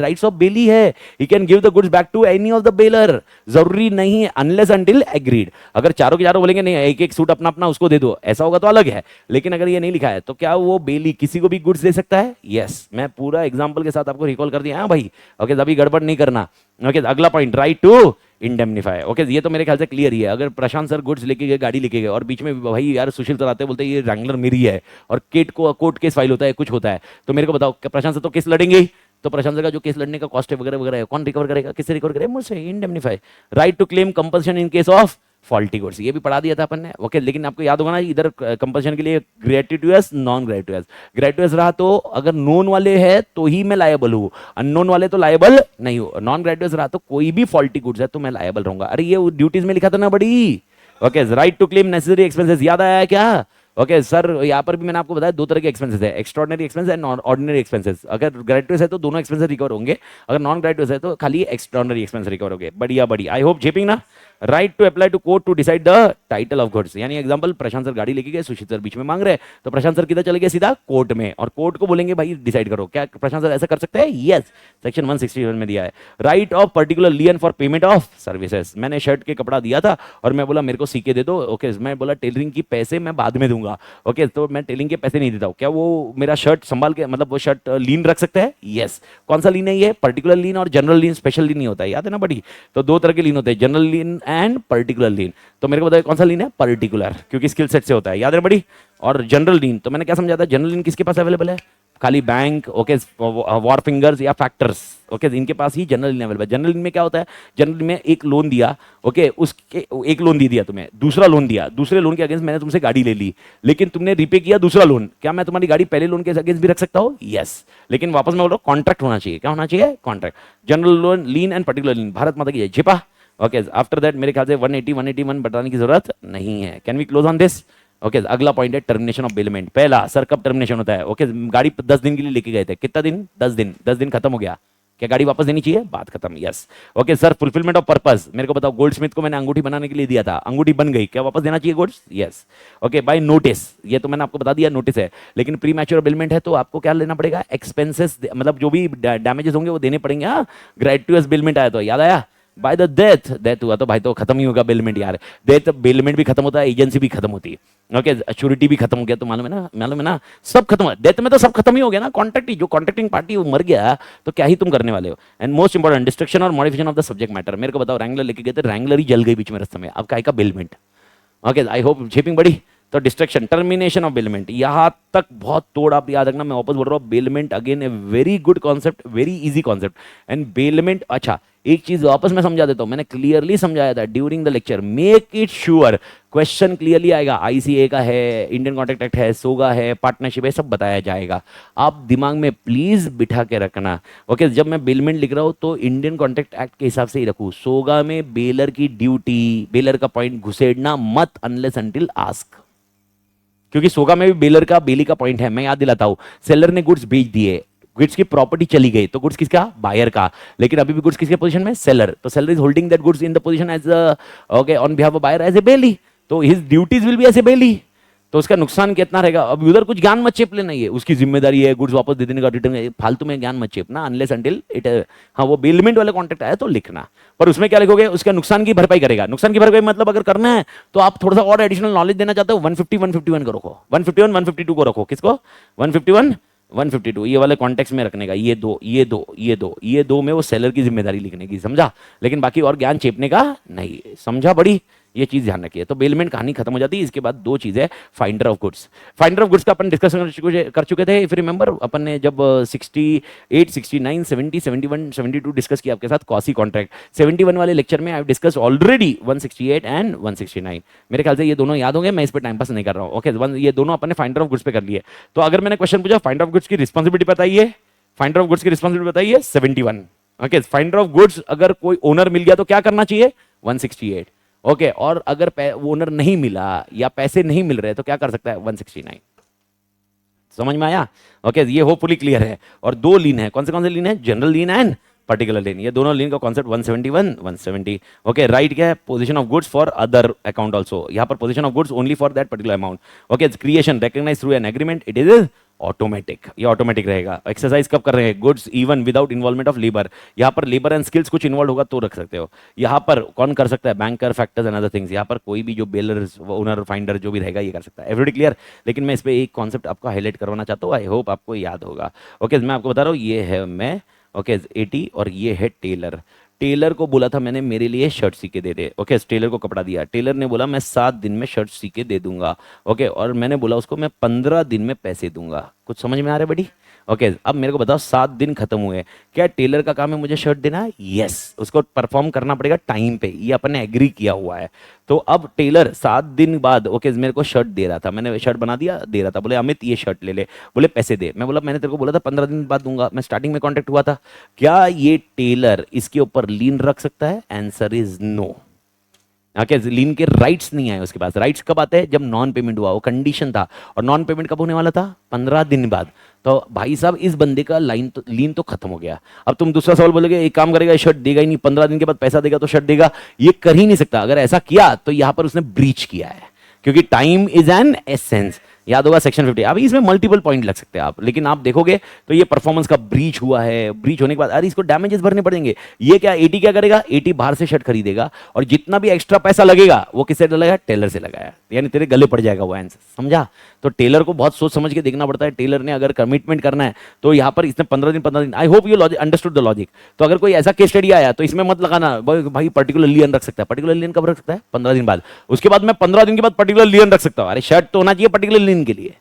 rights of bailee है, he can give the goods back to any of the bailor. जरूरी नहीं है, अनलेस अंटिल एग्रीड। अगर चारों के चारों बोलेंगे नहीं एक एक सूट अपना अपना उसको दे दो, ऐसा होगा तो अलग है, लेकिन अगर ये नहीं लिखा है तो क्या वो बेली किसी को भी गुड्स दे सकता है? यस। मैं पूरा एग्जांपल के साथ आपको रिकॉल कर दिया। हाँ भाई, ओके, अभी गड़बड़ नहीं करना। ओके, अगला point, right to indemnify. Okay, ये तो मेरे ख्याल से क्लियर ही है। अगर प्रशांत सर गुड्स लेके गए, गाड़ी लेके गए, और बीच में भाई यार सुशील सर आते बोलते ये रैंगलर मेरी है, और कोर्ट केस फाइल होता है, कुछ होता है, तो मेरे को बताओ प्रशांत सर तो केस लड़ेंगे ही, तो प्रशांत सर का जो केस लड़ने का कॉस्ट है वगैरह वगैरह है, कौन रिकवर करेगा? किससे रिकवर करेगा? मुझसे, indemnify. Right to claim compensation in case of faulty goods, ये भी पढ़ा दिया था अपन ने। ओके, लेकिन आपको याद होगा ना, इधर कंपल्सन के लिए ग्रेट्यूटस, नॉन ग्रेट्यूटस। ग्रेट्यूटस रहा तो अगर नोन वाले है तो ही मैं लायबल हूं, अननोन वाले तो लायबल नहीं हूं। नॉन ग्रेट्यूटस रहा तो कोई भी फॉल्टी गुड्स है तो मैं लायबल रहूंगा। अरे ये ड्यूटीज में लिखा था ना buddy. Okay, right to claim necessary expenses, याद आया क्या? ओके सर, यहाँ पर भी मैंने आपको बताया दो तरह के एक्सपेंसेस है, extraordinary expense and ordinary expenses. अगर ग्रेटुइटस है तो दोनों एक्सपेंसेस रिकवर होंगे, अगर नॉन ग्रेटुइटस है तो खाली एक्स्ट्राऑर्डिनरी एक्सपेंस रिकवर होंगे। बढ़िया बढ़िया, आई होप जेपिंग ना। Right to apply to court to decide the title of goods, यानी एग्जांपल प्रशांत सर गाड़ी लेके गए, सुशील सर बीच में मांग रहे, तो प्रशांत सर किधर चले गए, सीधा कोर्ट में, और कोर्ट को बोलेंगे भाई डिसाइड करो। क्या प्रशांत सर ऐसा कर सकते हैं? यस, सेक्शन 161 में दिया है। Right of particular lien for payment of services, मैंने शर्ट के कपड़ा दिया था और मैं बोला मेरे को सी के दे दो, ओके मैं बोला टेलरिंग की पैसे मैं बाद में दूंगा, ओके तो मैं टेलरिंग के पैसे नहीं देता हूँ, क्या वो मेरा शर्ट संभाल के, मतलब वो शर्ट लीन रख सकते हैं? यस। कौन सा लीन है ये? पर्टिकुलर लीन और जनरल लीन, स्पेशल लीन नहीं होता है, याद है ना बड़ी? तो दो तरह के लीन होते हैं, जनरल लीन एंड पर्टिकुलर लीन। तो मेरे को बताया कौन सा लीन है? पर्टिकुलर, क्योंकि स्किल सेट से होता है, याद है बड़ी? और जनरल लीन तो मैंने क्या समझा था, जनरल लीन किसके पास अवेलेबल है? खाली बैंक, ओके वॉर फिंगर्स या फैक्टर्स, ओके इनके पास ही जनरल लीन अवेलेबल है। जनरल लीन में क्या होता है? जनरल में एक लोन दिया, ओके उसके एक लोन दे दिया तुम्हें, दूसरा लोन दिया, दूसरे लोन के अगेंस्ट मैंने तुमसे गाड़ी ले ली, लेकिन तुमने रिपे किया दूसरा लोन, क्या मैं तुम्हारी गाड़ी पहले लोन के अगेंस्ट भी रख सकता हूँ? यस। लेकिन वापस मैं बोल रहा हूँ कॉन्ट्रैक्ट होना चाहिए, क्या होना चाहिए? Contract. General loan, lien and particular lien, Bharat माता की जय। छिपा ओके। आफ्टर दैट मेरे ख्याल से 180 181 बताने की जरूरत नहीं है। Can we close on this? Okay अगला पॉइंट है टर्मिनेशन ऑफ बेलमेंट। पहला, सर कब टर्मिनेशन होता है? ओके गाड़ी 10 दिन के लिए लेके गए थे, कितना दिन? 10 दिन। 10 दिन खत्म हो गया, क्या गाड़ी वापस देनी चाहिए? बात खत्म। Yes. Okay sir fulfilment of purpose, मेरे को बताओ गोल्ड स्मिथ को मैंने अंगूठी बनाने के लिए दिया था, अंगूठी बन गई, क्या वापस देना चाहिए goods? Yes. Okay by notice, ये तो मैंने आपको बता दिया नोटिस है, लेकिन प्री मैच्योर बिलमेंट है तो आपको क्या लेना पड़ेगा? एक्सपेंसेस, मतलब जो भी डैमेजेस होंगे वो देने पड़ेंगे। हाँ ग्रेटुइटस बिलमेंट आया तो याद आया, बाय द डेथ, डेथ हुआ तो भाई तो खत्म ही होगा बिलमेंट यार, डेथ बिलमेंट भी खत्म होता है, एजेंसी भी खत्म होती है, ओके अश्योरिटी भी खत्म हो गया, तो मालूम है ना, मालूम है ना, सब खत्म हो, डेथ में तो सब खत्म ही हो गया ना, कॉन्ट्रैक्ट ही, जो कॉन्ट्रैक्टिंग पार्टी वो मर गया तो क्या ही तुम करने वाले हो। एंड मोस्ट इंपॉर्टेंट डिस्ट्रक्शन और modification of the subject matter, मेरे को बताओ रैंगलर लेके गए थे, रैंगलर ही जल गई बीच में रास्ते में, अब काय का बिलमेंट? ओके आई होप शेपिंग बड़ी। तो डिस्ट्रक्शन, टर्मिनेशन ऑफ बेलमेंट, यहां तक बहुत तोड़ आप याद रखना, मैं वापस बोल रहा हूं bailment again a very good concept, very easy concept. And bailment, अच्छा एक चीज वापस मैं समझा देता हूं, मैंने क्लियरली समझाया था during the lecture, make it sure question clearly आएगा, आईसीए का है, इंडियन कॉन्ट्रैक्ट एक्ट है, सोगा है, पार्टनरशिप है, सब बताया जाएगा, आप दिमाग में प्लीज बिठा के रखना। ओके जब मैं बेलमेंट लिख रहा हूं तो इंडियन कॉन्ट्रैक्ट एक्ट के हिसाब से ही रखूं, सोगा में बेलर की ड्यूटी, बेलर का पॉइंट घुसेड़ना मत अनलेस अंटिल आस्क, क्योंकि सोगा में भी बेलर का बेली का पॉइंट है। मैं याद दिलाता हूं, सेलर ने गुड्स बेच दिए, गुड्स की प्रॉपर्टी चली गई, तो गुड्स किसका? बायर का, लेकिन अभी भी गुड्स किसके पोजीशन में? सेलर, तो seller is holding that goods in the position as okay on behalf of buyer as a bailee, तो his duties will be as a bailee, तो उसका नुकसान कितना रहेगा? अब उधर कुछ ज्ञान मत चेप लेना, ये उसकी जिम्मेदारी है गुड्स वापस दे देने का, रिटर्न, फालतू में ज्ञान मत चेपना अनलेस अंटिल इट, हाँ वो बेलमेंट वाला कॉन्ट्रैक्ट आया तो लिखना, पर उसमें क्या लिखोगे? उसका नुकसान की भरपाई करेगा। नुकसान की भरपाई मतलब अगर करना है तो आप थोड़ा सा और एडिशनल नॉलेज देना चाहते हो, 150 151 को रखो, 151 152 को रखो, किसको? 151 152, ये वाले कॉन्टेक्स्ट में रखने का, ये दो में वो सेलर की जिम्मेदारी लिखने की, समझा? लेकिन बाकी और ज्ञान चेपने का नहीं, समझा बड़ी? ये चीज ध्यान रखिए। तो बेलमेंट कहानी खत्म हो जाती है। इसके बाद दो चीजें, finder of goods. Finder of goods का अपन डिस्कशन कर चुके थे, इफ रिमेंबर, अपन ने जब 68 69 70 71 72 डिस्कस किया आपके साथ कॉसी कॉन्ट्रैक्ट। 71 वाले लेक्चर में आई डिस्कस ऑलरेडी 168 एंड 169, मेरे ख्याल से ये दोनों याद होंगे, मैं इस पर टाइम पास नहीं कर रहा हूँ। ओके ये दोनों अपन ने फाइंडर ऑफ गुड्स पे कर लिए। तो अगर मैंने क्वेश्चन पूछा फाइंडर ऑफ गुड्स की रिस्पॉन्सिबिलिटी बताइए, फाइंडर ऑफ गुड्स की रिस्पॉन्सिबिलिटी बताइए, 71। ओके फाइंडर ऑफ गुड्स अगर कोई ओनर मिल गया तो क्या करना चाहिए? 168। ओके और अगर ओनर नहीं मिला या पैसे नहीं मिल रहे तो क्या कर सकता है? 169। समझ में आया? ओके ये होपफुली क्लियर है। और दो लीन है, कौन से लीन है? जनरल लीन एंड पर्टिकुलर लीन, ये दोनों लीन का कॉन्सेप्ट 171 170। ओके राइट क्या है? Possession of goods for other account also, यहां पर possession of goods only for that particular amount. Okay creation recognise through an agreement, it is automatic, ये automatic रहेगा। Exercise कब कर रहे हैं? Goods even without involvement of labour, यहाँ पर लेबर एंड स्किल्स कुछ इन्वॉल्व होगा तो रख सकते हो। यहाँ पर कौन कर सकता है? Banker, factors and other things, यहाँ पर कोई भी जो बेलर ओनर फाइंडर जो भी रहेगा ये कर सकता है। Everybody clear? लेकिन मैं इस पर एक कॉन्सेप्ट आपको हाईलाइट करवाना चाहता हूँ, आई होप आपको याद होगा। ओके मैं आपको बता रहा हूँ, ये है मैं, ओके 80 और ये है टेलर। टेलर को बोला था मैंने मेरे लिए शर्ट सी के दे दे, ओके टेलर को कपड़ा दिया, टेलर ने बोला मैं 7 दिन में शर्ट सी के दे दूंगा, ओके और मैंने बोला उसको मैं 15 दिन में पैसे दूंगा। कुछ समझ में आ रहा है बड़ी? ओके अब मेरे को बताओ 7 दिन खत्म हुए, क्या टेलर का काम है मुझे शर्ट देना? यस उसको परफॉर्म करना पड़ेगा टाइम पे, ये अपन ने एग्री किया हुआ है। तो अब टेलर 7 दिन बाद ओके मेरे को शर्ट दे रहा था, मैंने शर्ट बना दिया, दे रहा था, बोले अमित ये शर्ट ले ले, बोले पैसे दे, मैं बोला मैंने तेरे को बोला था 15 दिन बाद दूंगा, मैं स्टार्टिंग में कॉन्टेक्ट हुआ था, क्या ये टेलर इसके ऊपर लीन रख सकता है? Answer is no. Okay, lien के राइट्स नहीं आए उसके पास। राइट्स कब आते हैं? जब नॉन पेमेंट हुआ, वो कंडीशन था, और नॉन पेमेंट कब होने वाला था? 15 दिन बाद। तो भाई साहब इस बंदे का लीन तो खत्म हो गया। अब तुम दूसरा सवाल बोलोगे, एक काम करेगा, शर्ट देगा ही नहीं, 15 दिन के बाद पैसा देगा तो शर्ट देगा, ये कर ही नहीं सकता। अगर ऐसा किया तो यहां पर उसने ब्रीच किया है, क्योंकि टाइम इज एन एसेंस। याद होगा सेक्शन 50। अभी इसमें मल्टीपल पॉइंट लग सकते हैं आप, लेकिन आप देखोगे तो ये परफॉर्मेंस का ब्रीच हुआ है। ब्रीच होने के बाद अरे इसको डैमेजेस भरने पड़ेंगे। ये क्या एटी क्या करेगा? एटी बाहर से शर्ट खरीदेगा, और जितना भी एक्स्ट्रा पैसा लगेगा वो किससे लगाया? टेलर से लगाया, यानी तेरे गले पड़ जाएगा वो आंसर, समझा? तो टेलर को बहुत सोच समझ के देखना पड़ता है। टेलर ने अगर कमिटमेंट करना है तो यहाँ पर इसने 15 दिन। आई hope you understood the logic. तो अगर कोई ऐसा केस स्टडी आया तो इसमें मत लगाना भाई पर्टिकुलर लियन रख सकता है। पर्टिकुलर लियन कब रख सकता है? 15 दिन बाद। उसके बाद मैं 15 दिन के बाद पर्टिकुलर लियन रख सकता हूं। अरे शर्ट तो होना चाहिए पर्टिकुलर लियन के लिए।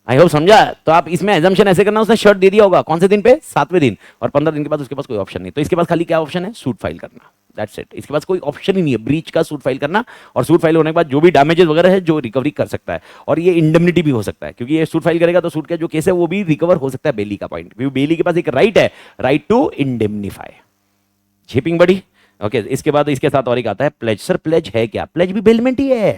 आई होप समझा? तो आप इसमें एजम्पशन ऐसे करना, उसने शर्ट दे दिया होगा कौन से दिन पे? 7वें दिन, और 15 दिन के बाद उसके पास कोई ऑप्शन नहीं। तो इसके पास खाली क्या ऑप्शन है? सूट फाइल करना, दैट्स इट। इसके पास कोई ऑप्शन ही नहीं है ब्रीच का, सूट फाइल करना। और सूट फाइल होने के बाद जो भी डैमेजेस वगैरह है जो रिकवरी कर सकता है, और ये इंडेमनिटी भी हो सकता है, क्योंकि ये सूट फाइल करेगा तो सूट का जो केस है वो भी रिकवर हो सकता है बेली का पॉइंट, क्योंकि बेली के पास एक राइट है, राइट टू इंडेमनीफाई। झेपिंग बड़ी। ओके, इसके बाद इसके साथ और एक आता है प्लेज। सर प्लेज है क्या? प्लेज भी बेलमेंट ही है,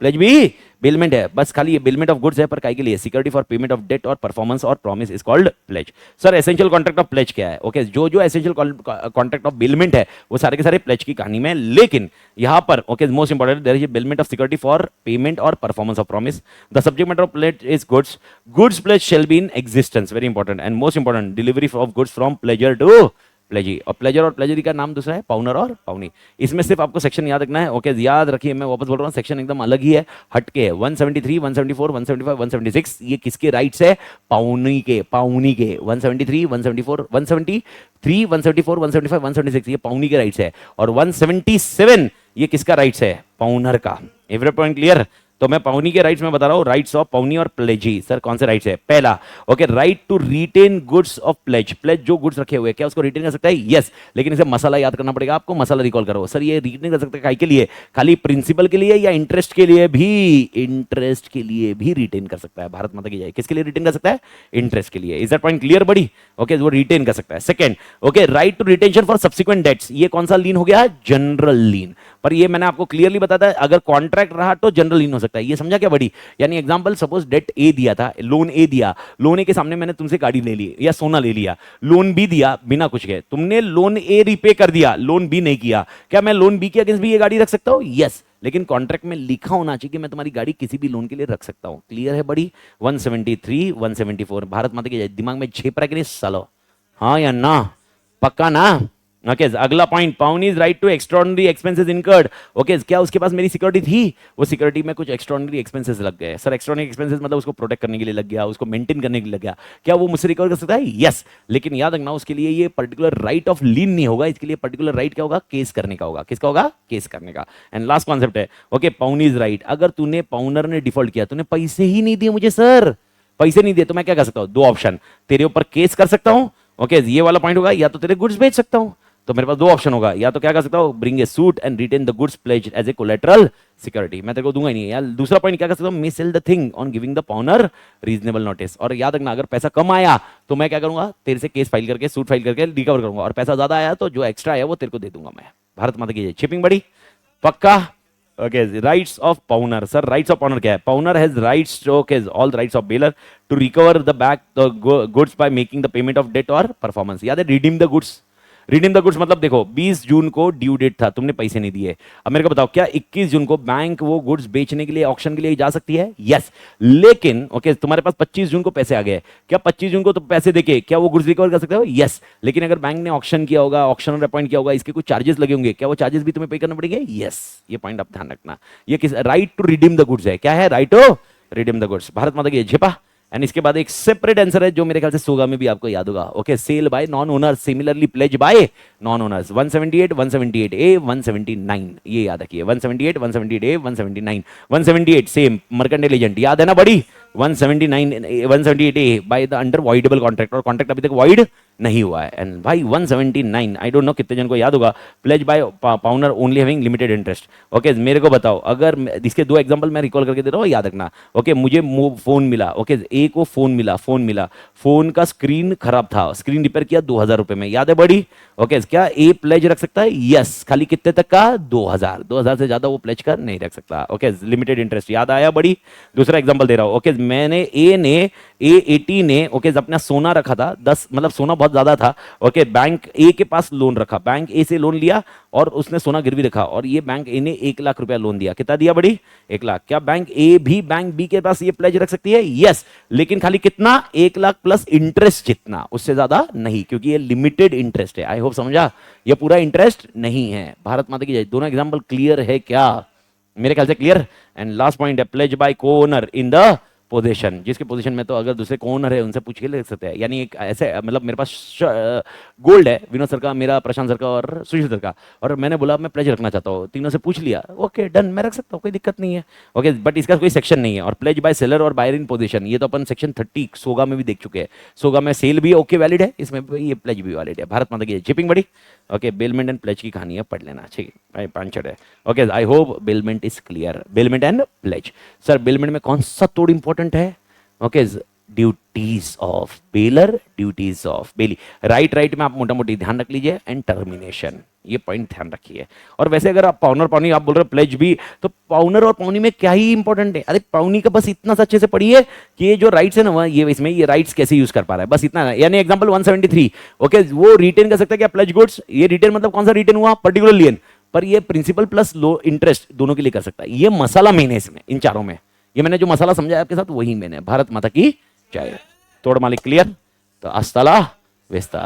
प्लेज भी बेलमेंट है, बस खाली ये बेलमेंट ऑफ गुड्स है, पर काय के लिए? Security for payment of debt or performance or promise is called pledge. Sir essential contract of pledge क्या है? ओके, जो जो एसेंशियल कॉन्ट्रैक्ट ऑफ बेलमेंट है वो सारे के सारे प्लेज की कहानी में, लेकिन यहां पर okay most important there is bailment of security for payment और performance of promise. The subject matter of pledge is goods. Goods pledge shall be in existence, very important and most important, delivery of goods from pledger to pledgee. और pledger और प्लेजरी का नाम दूसरा है pawnor और पाउनी। इसमें सिर्फ आपको सेक्शन याद रखना है। ओके, याद रखिए, मैं वापस बोल रहा हूँ, सेक्शन एकदम अलग ही है, हटके है। 173, 174, 175, 176 ये किसके राइट्स है? पाउनी के, पाउनी के। 173, 174, 173, 174, 175, 176 ये पाउनी के राइट्स है, और 177 ये किसका राइट्स है? पाउनर का। Every point clear? तो मैं पाउनी के राइट्स में बता रहा हूं, राइट्स ऑफ पाउनी और प्लेजी। सर कौन से राइट्स है? पहला okay, right to retain goods of pledge. Pledge जो गुड्स रखे हुए क्या उसको रिटेन कर सकता है? यस, लेकिन इसे मसाला याद करना पड़ेगा आपको। मसाला रिकॉल करो। सर ये रिटेन कर सकता है के लिए? खाली प्रिंसिपल के लिए या इंटरेस्ट के लिए भी? इंटरेस्ट के लिए भी रिटेन कर सकता है। भारत माता की जय। किसके लिए रिटेन कर सकता है? इंटरेस्ट के लिए। Is that point clear buddy? Okay, वो रिटेन कर सकता है। Second okay, right to retention for subsequent debts. ये कौन सा लीन हो गया? General lien. पर ये मैंने आपको क्लियरली बताया था, अगर कॉन्ट्रैक्ट रहा तो जनरल लीन हो सकता है। ये समझा क्या बड़ी? यानी एग्जांपल सपोज डेट ए दिया था, लोन ए दिया, लोन ए के सामने मैंने तुमसे गाड़ी ले ली या सोना ले लिया, लोन बी दिया बिना कुछ के, तुमने लोन ए रिपे कर दिया, लोन बी नहीं किया, क्या मैं लोन बी के अगेंस्ट भी ये गाड़ी रख सकता हूं? यस, लेकिन कॉन्ट्रैक्ट में लिखा होना चाहिए कि मैं तुम्हारी गाड़ी किसी भी लोन के लिए रख सकता हूं। क्लियर है बड़ी? 173, 174 भारत माता की दिमाग में झेप रहा है कि नहीं सालो? हाँ या ना? पक्का ना? ओके, अगला point, pawnee is right to extraordinary expenses incurred. Okay, क्या उसके पास मेरी सिक्योरिटी थी? वो सिक्योरिटी में कुछ एक्स्ट्राऑर्डिनरी एक्सपेंसेस लग गए। सर एक्स्ट्राऑर्डिनरी एक्सपेंसेस मतलब उसको प्रोटेक्ट करने के लिए लग गया, उसको मेंटेन करने के लिए लग गया, क्या वो मुझसे रिकवर कर सकता है? यस, लेकिन याद रखना उसके लिए ये पर्टिकुलर राइट ऑफ लीन नहीं होगा, इसके लिए पर्टिकुलर राइट क्या होगा? केस करने का होगा। किसका होगा? केस करने का। एंड लास्ट कॉन्सेप्ट है ओके, पाउन इज राइट। अगर तूने, पाउनर ने डिफॉल्ट किया, तूने पैसे ही नहीं दिए मुझे, सर पैसे नहीं दिए, तो मैं क्या कर सकता हूं? दो ऑप्शन, तेरे ऊपर केस कर सकता हूं, ओके ये वाला पॉइंट होगा, या तो तेरे गुड्स बेच सकता हूं। तो मेरे पास दो ऑप्शन होगा, या तो क्या कर सकता हूं? Bring a suit and retain the goods pledged as a collateral security. मैं तेरे को दूंगा ही नहीं। या दूसरा पॉइंट क्या कर सकता हूं? May sell the thing on giving the pawnor reasonable notice. और याद रखना, अगर पैसा कम आया तो मैं क्या करूंगा? तेरे से केस फाइल करके, सूट फाइल करके रिकवर करूंगा, और पैसा ज्यादा आया तो जो एक्स्ट्रा है वो तेरे को दे दूंगा मैं। भारत माता की जय। शिपिंग बड़ी? पक्का? Okay, rights of pawnor. Sir rights of pawnor क्या है? Pawnor has rights, okay all rights of bailor to recover the back the goods by making the payment of debt or performance. याद है? Redeem the goods. Redeem the goods मतलब देखो 20 जून को due date था, तुमने पैसे नहीं दिए। अब मेरे को बताओ, क्या 21 जून को बैंक वो गुड्स बेचने के लिए, ऑक्शन के लिए जा सकती है? यस, लेकिन ओके तुम्हारे पास 25 जून को पैसे आ गए, क्या 25 जून को तो पैसे देके क्या वो गुड्स रिकवर कर सकते हो? यस, लेकिन अगर बैंक ने ऑक्शन किया होगा, ऑक्शनर अपॉइंट किया होगा, इसके कुछ चार्जेस लगे होंगे, क्या वो चार्जेस भी तुम्हें पे करने पड़ेंगे? यस, ये पॉइंट आप ध्यान रखना। ये किस right to redeem the goods है? क्या है? Right to redeem the goods. Bharat माता की झेपा। एंड इसके बाद एक सेपरेट आंसर है जो मेरे ख्याल से सोगा में भी आपको याद होगा। Okay, sale by non owners, similarly pledge by non owners. 178, 178 A, 179 ये याद रखिए। 178, 178 ए, 179, 178 सेम मर्केंटाइल एजेंट, याद है ना buddy? 179, 178 A by the under voidable contract, और कॉन्ट्रैक्ट अभी तक वॉइड नहीं हुआ है। एंड भाई 179, आई डोंट नो कितने जन को याद होगा, pledge by pawnor only having limited interest. Okay मेरे को बताओ, अगर इसके दो एग्जांपल मैं रिकॉल करके दे रहा हूँ, याद रखना। ओके मुझे फोन मिला, ओके ए को फोन मिला, फोन का स्क्रीन खराब था, स्क्रीन रिपेयर किया 2000 रुपए में, याद है बड़ी। ओके क्या ए प्लेज रख सकता है? यस, खाली कितने तक का? 2000 से ज्यादा वो प्लेज कर नहीं रख सकता। ओके लिमिटेड इंटरेस्ट, याद आया बड़ी। दूसरा एग्जांपल दे रहा हूं, ओके मैंने ए80 ने ओके अपना सोना रखा था 10, मतलब सोना बहुत ज्यादा था। ओके बैंक ए के पास लोन रखा, बैंक ए से लोन लिया और उसने सोना गिरवी रखा, और ये बैंक ए ने 1 लाख रुपया लोन दिया। कितना दिया बड़ी? 1 लाख। क्या बैंक ए भी बैंक बी के पास ये प्लेज रख सकती है? यस, लेकिन खाली कितना? 1 लाख प्लस इंटरेस्ट जितना, उससे ज्यादा नहीं, क्योंकि ये लिमिटेड इंटरेस्ट है। आई होप समझा, ये पूरा इंटरेस्ट नहीं है। भारत माता की जय। दोनों एग्जाम्पल क्लियर है क्या? मेरे ख्याल से क्लियर। एंड लास्ट पॉइंट है, प्लेज बाय को ओनर इन द पोजीशन, जिसके पोजीशन में तो अगर दूसरे को ओनर है उनसे पूछ के ले सकते हैं। यानी एक ऐसे, मतलब मेरे पास गोल्ड है, विनोद सर का, मेरा, प्रशांत सर का और सुशील सर का, और मैंने बोला मैं प्लेज रखना चाहता हूँ, तीनों से पूछ लिया, ओके डन, मैं रख सकता हूँ, कोई दिक्कत नहीं है। ओके बट इसका कोई सेक्शन नहीं है। और प्लेज बाय सेलर और बायर इन पोजीशन, ये तो अपन सेक्शन 30 सोगा में भी देख चुके हैं। सोगा में सेल भी ओके वैलिड है, इसमें भी ये प्लेज भी वैलिड है। भारत माता की शिपिंग बड़ी। ओके बेलमेंट एंड प्लेज की कहानी है, पढ़ लेना, ठीक है, 5 है। Okay I hope bailment is clear. Bailment and pledge. Sir bailment में कौन सा तोड़ इंपॉर्टेंट है? Okay duties of bailor, duties of bailee, right में आप मोटा मोटी ध्यान रख लीजिए। एंड टर्मिनेशन, ये पॉइंट ध्यान रखिए। और वैसे अगर आप पाउनर पाउनी आप बोल रहे हो प्लेज भी, तो पाउनर और पाउनी में क्या ही इंपॉर्टेंट है? अरे पाउनी का बस इतना सा अच्छे से पढ़िए कि ये जो राइट्स है ना, ये इसमें ये राइट्स कैसे यूज कर पा रहा है, बस इतना। यानी एग्जांपल 173, ओके वो रिटेन कर सकता है क्या प्लेज गुड्स? ये रिटेन मतलब कौन सा रिटेन हुआ? पर्टिकुलर लियन, पर ये प्रिंसिपल प्लस लो इंटरेस्ट दोनों के लिए कर सकता है। ये मसाला मेन है इसमें, इन चारों में। ये मैंने जो मसाला समझाया आपके साथ वही मैंने। भारत माता की जय। तोड़ मालिक क्लियर? तो अस्ताला वेस्ता।